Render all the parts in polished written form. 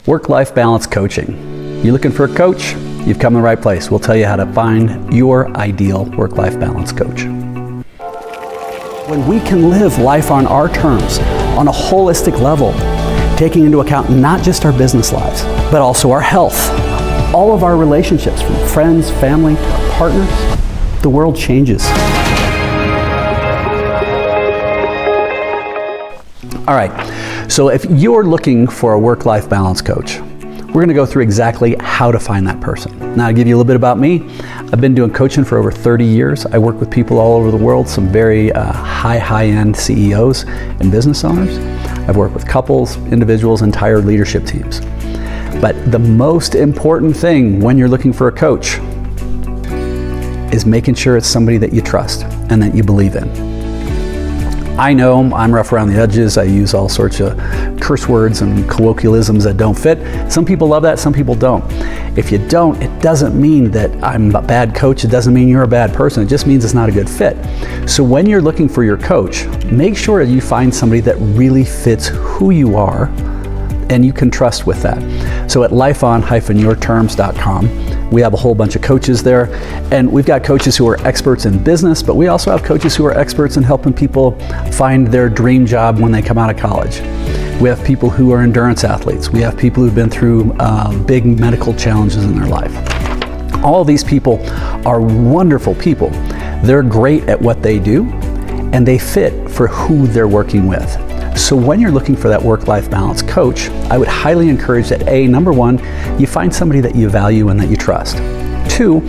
Work-life balance coaching. You looking for a coach? You've come to the right place. We'll tell you how to find your ideal work-life balance coach. When we can live life on our terms, on a holistic level, taking into account not just our business lives, but also our health, all of our relationships, from friends, family, partners, the world changes. All right, so if you're looking for a work-life balance coach, we're going to go through exactly how to find that person. Now, to give you a little bit about me, I've been doing coaching for over 30 years. I work with people all over the world, some very high-end CEOs and business owners. I've worked with couples, individuals, entire leadership teams. But the most important thing when you're looking for a coach is making sure it's somebody that you trust and that you believe in. I know I'm rough around the edges. I use all sorts of curse words and colloquialisms that don't fit. Some people love that, some people don't. If you don't, it doesn't mean that I'm a bad coach. It doesn't mean you're a bad person. It just means it's not a good fit. So when you're looking for your coach, make sure you find somebody that really fits who you are and you can trust with that. So at lifeon-yourterms.com, we have a whole bunch of coaches there, and we've got coaches who are experts in business, but we also have coaches who are experts in helping people find their dream job when they come out of college. We have people who are endurance athletes. We have people who've been through big medical challenges in their life. All these people are wonderful people. They're great at what they do, and they fit for who they're working with. So when you're looking for that work-life balance coach, I would highly encourage that number one, you find somebody that you value and that you trust. Two,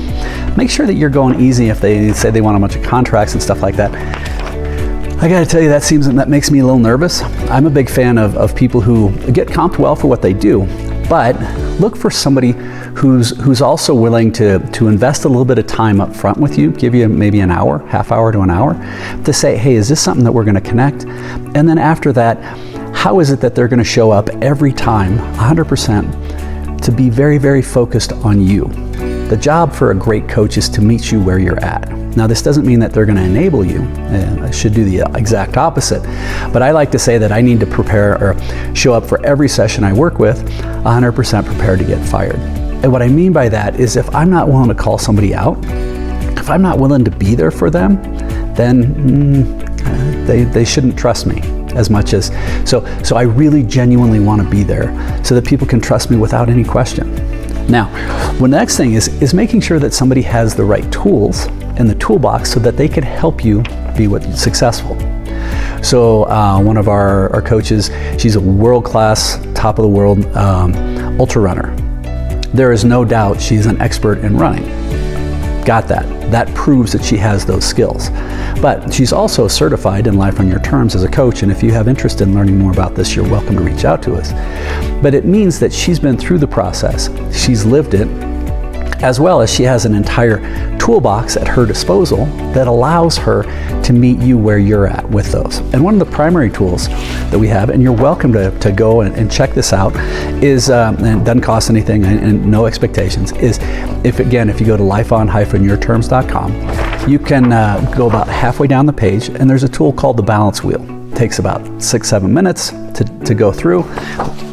make sure that you're going easy if they say they want a bunch of contracts and stuff like that. I gotta tell you, that makes me a little nervous. I'm a big fan of people who get comped well for what they do, but look for somebody who's also willing to invest a little bit of time up front with you, give you maybe an hour, half hour to an hour, to say, hey, is this something that we're gonna connect? And then after that, how is it that they're gonna show up every time, 100%, to be very, very focused on you? The job for a great coach is to meet you where you're at. Now, this doesn't mean that they're going to enable you. I should do the exact opposite. But I like to say that I need to prepare or show up for every session I work with 100% prepared to get fired. And what I mean by that is if I'm not willing to call somebody out, if I'm not willing to be there for them, then they shouldn't trust me as much as. So I really genuinely want to be there so that people can trust me without any question. Now, the next thing is making sure that somebody has the right tools in the toolbox so that they can help you be successful. So one of our coaches, she's a world-class, top of the world ultra runner. There is no doubt she's an expert in running. Got that. That proves that she has those skills. But she's also certified in Life on Your Terms as a coach, and if you have interest in learning more about this, you're welcome to reach out to us. But it means that she's been through the process, she's lived it, as well as she has an entire toolbox at her disposal that allows her to meet you where you're at with those. And one of the primary tools that we have, and you're welcome to go and check this out, is, and it doesn't cost anything and no expectations, is if you go to lifeon-yourterms.com, you can go about halfway down the page, and there's a tool called the balance wheel. It takes about 6-7 minutes to go through,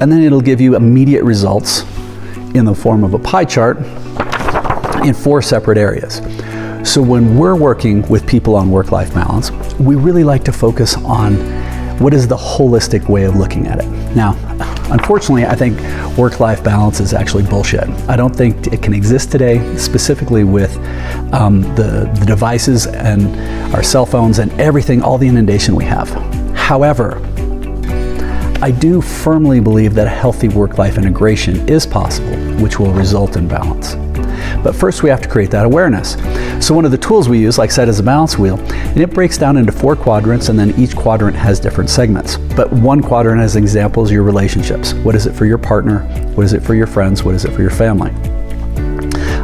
and then it'll give you immediate results in the form of a pie chart in 4 separate areas. So when we're working with people on work-life balance, we really like to focus on what is the holistic way of looking at it. Now, unfortunately, I think work-life balance is actually bullshit. I don't think it can exist today, specifically with the devices and our cell phones and everything, all the inundation we have. However, I do firmly believe that a healthy work-life integration is possible, which will result in balance. But first we have to create that awareness. So one of the tools we use, like I said, is a balance wheel, and it breaks down into 4 quadrants, and then each quadrant has different segments. But one quadrant, as an example, is your relationships. What is it for your partner? What is it for your friends? What is it for your family?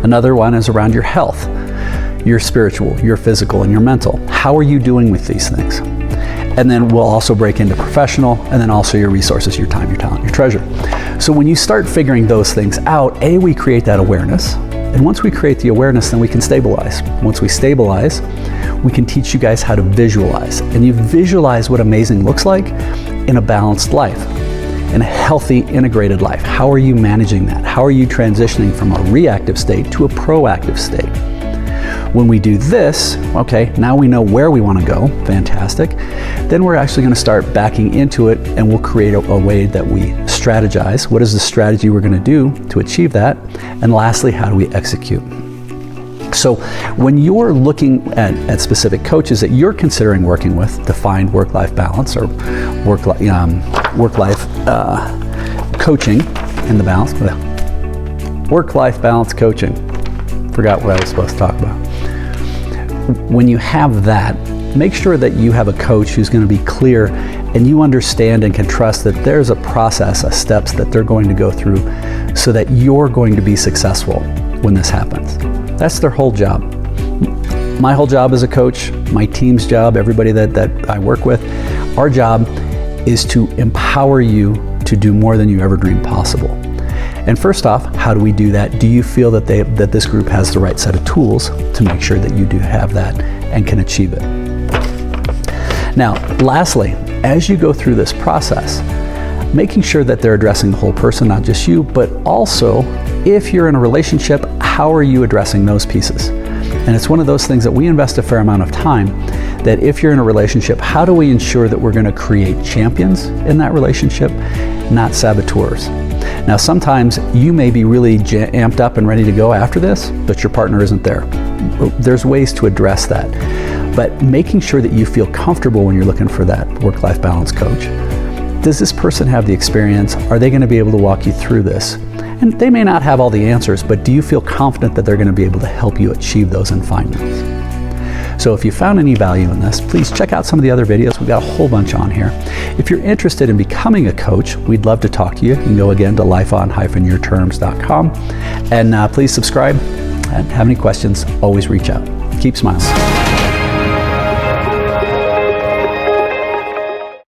Another one is around your health, your spiritual, your physical, and your mental. How are you doing with these things? And then we'll also break into professional, and then also your resources, your time, your talent, your treasure. So when you start figuring those things out, we create that awareness. And once we create the awareness, then we can stabilize. Once we stabilize, we can teach you guys how to visualize. And you visualize what amazing looks like in a balanced life. in a healthy, integrated life. How are you managing that? How are you transitioning from a reactive state to a proactive state? When we do this, okay, now we know where we want to go, fantastic. Then we're actually going to start backing into it, and we'll create a way that we strategize. What is the strategy we're going to do to achieve that? And lastly, how do we execute? So when you're looking at specific coaches that you're considering working with to find work-life balance or work-life coaching in the balance, work-life balance coaching. Forgot what I was supposed to talk about. When you have that, make sure that you have a coach who's going to be clear and you understand and can trust that there's a process, a steps that they're going to go through so that you're going to be successful when this happens. That's their whole job. My whole job as a coach, my team's job, everybody that I work with, our job is to empower you to do more than you ever dreamed possible. And first off, how do we do that? Do you feel that this group has the right set of tools to make sure that you do have that and can achieve it? Now, lastly, as you go through this process, making sure that they're addressing the whole person, not just you, but also if you're in a relationship, how are you addressing those pieces? And it's one of those things that we invest a fair amount of time, that if you're in a relationship, how do we ensure that we're going to create champions in that relationship, not saboteurs? Now, sometimes you may be really amped up and ready to go after this, but your partner isn't there. There's ways to address that. But making sure that you feel comfortable when you're looking for that work-life balance coach. Does this person have the experience? Are they going to be able to walk you through this? And they may not have all the answers, but do you feel confident that they're going to be able to help you achieve those and find those? So if you found any value in this, please check out some of the other videos. We've got a whole bunch on here. If you're interested in becoming a coach, we'd love to talk to you. You can go again to lifeon-yourterms.com. And please subscribe, and have any questions, always reach out. Keep smiling.